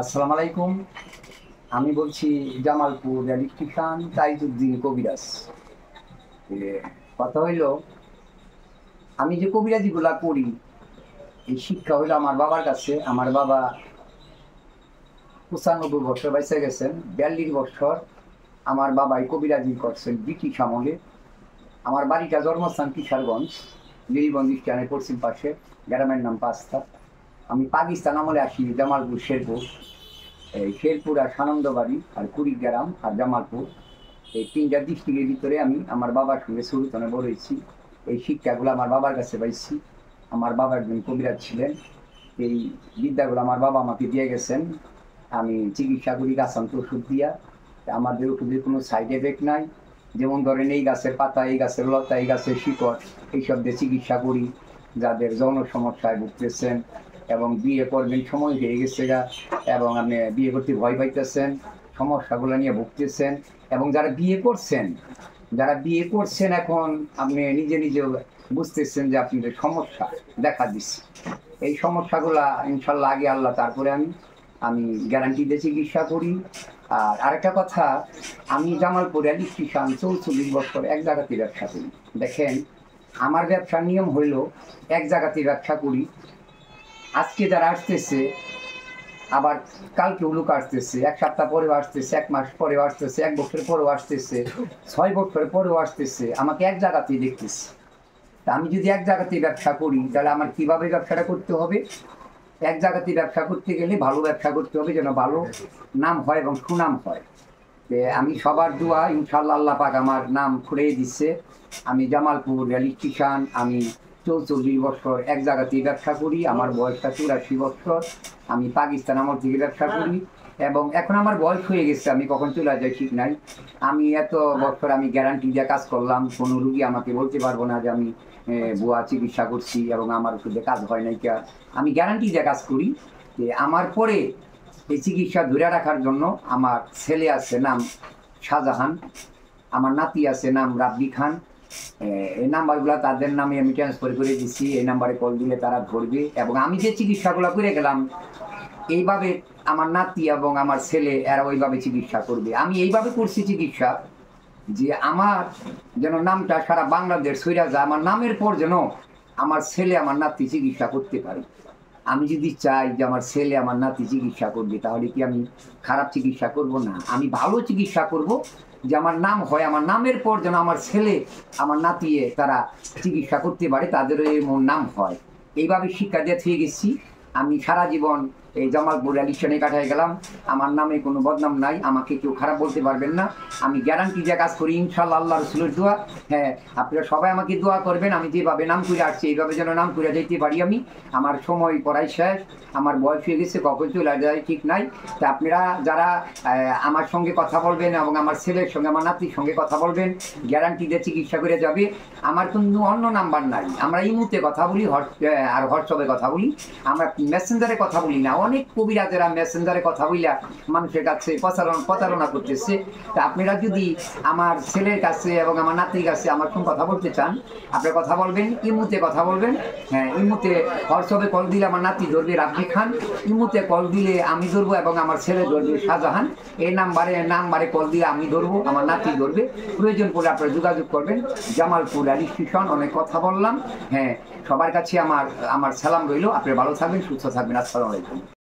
আসসালামু আলাইকুম। আমি বলছি জামালপুর ইলেকট্রিশিয়ান তাইজউদ্দিন কবিরাজ। এ, কথা হইল, আমি যে কবিরাজিগুলা করি এই শিক্ষা হইলো আমার বাবার কাছে। আমার বাবা 95 বছর বেঁচে গেছেন, 42 বছর আমার বাবাই কবিরাজি করছেন ব্রিটিশ আমলে। আমার বাড়িটা জন্মস্থান কিশোরগঞ্জ, নীলগঞ্জ স্ট্যান্ডের পশ্চিম পাশে, গ্রামের নাম পাঁচটা। আমি পাকিস্তান আমলে আসি জামালপুর শেরপুর, এই শেরপুর আর সানন্দবাড়ি আর কুড়িগ্রাম আর জামালপুর, এই তিনটা ডিস্ট্রিক্টের ভিতরে আমি আমার বাবার সঙ্গে সুরতনে বড় হয়েছি। এই শিক্ষাগুলো আমার বাবার কাছে পাইছি। আমার বাবা একজন কবিরাজ ছিলেন। এই বিদ্যাগুলো আমার বাবা আমাকে দিয়ে গেছেন। আমি চিকিৎসা করি গাছান্ত ওষুধ দিয়া। আমাদের ওষুধের কোনো সাইড এফেক্ট নাই। যেমন ধরেন এই গাছের পাতা, এই গাছের লতা, এই গাছের শিকড়, এইসব দিয়ে চিকিৎসা করি। যাদের যৌন সমস্যায় ভুগতেছেন এবং বিয়ে করবেন সময় হয়ে গেছে গা, এবং আপনি বিয়ে করতে ভয় পাইতেছেন, সমস্যাগুলো নিয়ে ভুগতেছেন, এবং যারা বিয়ে করছেন এখন আপনি নিজে নিজে বুঝতেছেন যে আপনাদের সমস্যা দেখা দিচ্ছে। এই সমস্যাগুলা ইনশাল্লাহ আগে আল্লাহ, তারপরে আমি গ্যারান্টি দিয়ে চিকিৎসা করি। আর আরেকটা কথা, আমি জামালপুর ইলেকট্রিশিয়ান 44 বছর এক জায়গাতে ব্যবসা করি। দেখেন, আমার ব্যবসার নিয়ম হইল এক জায়গাতে ব্যবসা করি। আজকে যারা আসতেছে, আবার কালকে লোক আসতেছে, এক সপ্তাহ পরেও আসতেছে, এক মাস পরেও আসতেছে, এক বছর পরেও আসতেছে, 6 বছর পরেও আসতেছে, আমাকে এক জায়গাতেই দেখতেছে। তা আমি যদি এক জায়গাতেই ব্যবসা করি, তাহলে আমার কিভাবে ব্যবসাটা করতে হবে? এক জায়গাতে ব্যবসা করতে গেলে ভালো ব্যবসা করতে হবে, যেন ভালো নাম হয় এবং সুনাম হয়। আমি সবার দোয়া, ইনশাল্লাহ আল্লাহ পাক আমার নাম খুঁড়িয়ে দিচ্ছে। আমি জামালপুর ইলেকট্রিশিয়ান, আমি 44 বছর এক জায়গাতেই ব্যবসা করি। আমার বয়সটা 84 বছর। আমি পাকিস্তান আমল থেকে ব্যবসা করি, এবং এখন আমার বয়স হয়ে গেছে, আমি কখন চলে যাই ঠিক নাই। আমি এত বছর আমি গ্যারান্টি দিয়ে কাজ করলাম, কোনো রুগী আমাকে বলতে পারবো না যে আমি ভুয়া চিকিৎসা করছি এবং আমার ওষুধে কাজ হয় নাই। আমি গ্যারান্টি দিয়ে কাজ করি। যে আমার পরে এই চিকিৎসা ধরে রাখার জন্য আমার ছেলে আছে, নাম শাহজাহান। আমার নাতি আছে, নাম রাব্বি খান। এই নাম্বারগুলো তাদের নামে আমি ট্রান্সফার করে দিচ্ছি। এই নাম্বারে কল দিলে তারা ধরবে। এবং আমি যে চিকিৎসাগুলো করে গেলাম, এইভাবে আমার নাতি এবং আমার ছেলে এরা ওইভাবে চিকিৎসা করবে। আমি এইভাবে করছি চিকিৎসা যে আমার যেন নামটা সারা বাংলাদেশ ছড়িয়ে যায়, আমার নামের পর যেন আমার ছেলে আমার নাতি চিকিৎসা করতে পারে। আমি যদি চাই যে আমার ছেলে আমার নাতি চিকিৎসা করবে, তাহলে কি আমি খারাপ চিকিৎসা করব? না, আমি ভালো চিকিৎসা করব। যে আমার নাম হয়, আমার নামের পর যেন আমার ছেলে আমার নাতিয়ে তারা চিকিৎসা করতে পারে, তাদেরও এমন নাম হয়। এইভাবে শিক্ষা দিয়ে থেকে গেছি। আমি সারা জীবন এই জামালপুর ইলেকশনে কাটাই গেলাম। আমার নামে কোনো বদনাম নাই, আমাকে কেউ খারাপ বলতে পারবেন না। আমি গ্যারান্টি দিয়ে কাজ করি, ইনশাল্লাহ আল্লাহ রসুলের দোয়া। হ্যাঁ, আপনারা সবাই আমাকে দোয়া করবেন, আমি যেভাবে নাম করে আসছি এইভাবে যেন নাম করে যাইতে পারি। আমি আমার সময় পড়াই শেষ, আমার বয়স হয়ে গেছে, কখন চলে যায় ঠিক নাই। তা আপনারা যারা আমার সঙ্গে কথা বলবেন এবং আমার ছেলের সঙ্গে আমার নাতির সঙ্গে কথা বলবেন, গ্যারান্টি দিয়ে চিকিৎসা করে যাবে। আমার কিন্তু অন্য নাম্বার নাই। আমরা ইমুতে কথা বলি আর হোয়াটসঅ্যাপে কথা বলি, আমরা মেসেঞ্জারে কথা বলি না। অনেক কবিরাজেরা মেসেঞ্জারে কথা বইলা মানুষের কাছে প্রতারণা করতেছে। তা আপনারা যদি আমার ছেলের কাছে এবং আমার নাতির কাছে আমার সঙ্গে কথা বলতে চান, আপনারা কথা বলবেন, ইমুতে কথা বলবেন। হ্যাঁ, ইমুতে হোয়াটসঅ্যাপে কল দিলে আমার নাতি ধরবে রাব্বি খান, ইমুতে কল দিলে আমি ধরবো এবং আমার ছেলে ধরবে শাহজাহান। এই নাম্বারে কল দিলে আমি ধরবো, আমার নাতি ধরবে। প্রয়োজন পড়লে আপনারা যোগাযোগ করবেন। জামালপুর ইলেকট্রিশিয়ান, অনেক কথা বললাম। হ্যাঁ, সবার কাছে আমার সালাম রইল। আপনি ভালো থাকবেন, সুস্থ থাকবেন। আসসালামু আলাইকুম।